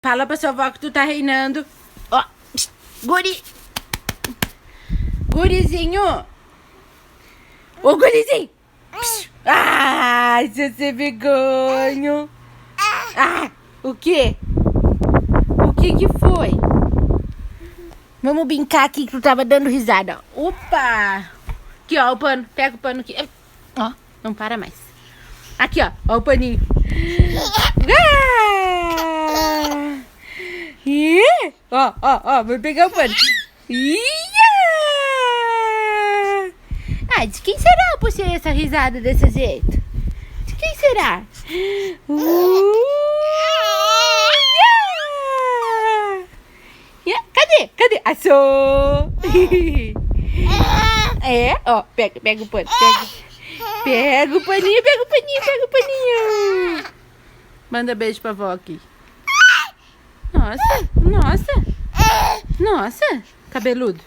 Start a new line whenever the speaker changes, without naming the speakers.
Fala pra sua avó que tu tá reinando. Ó, guri. Gurizinho. Ô, gurizinho. Ai, seu sem vergonha. Ah, o quê? O que foi? Vamos brincar aqui que tu tava dando risada. Opa. Aqui, ó, o pano. Pega o pano aqui. Ó, não para mais. Aqui, ó. Ó o paninho. Ah! Ó, vou pegar o pano. Ah, de quem será eu puxei essa risada desse jeito? De quem será? Cadê? Achou! É, ó, pega o pano. Pega o paninho. Manda beijo pra avó aqui. Nossa, cabeludo.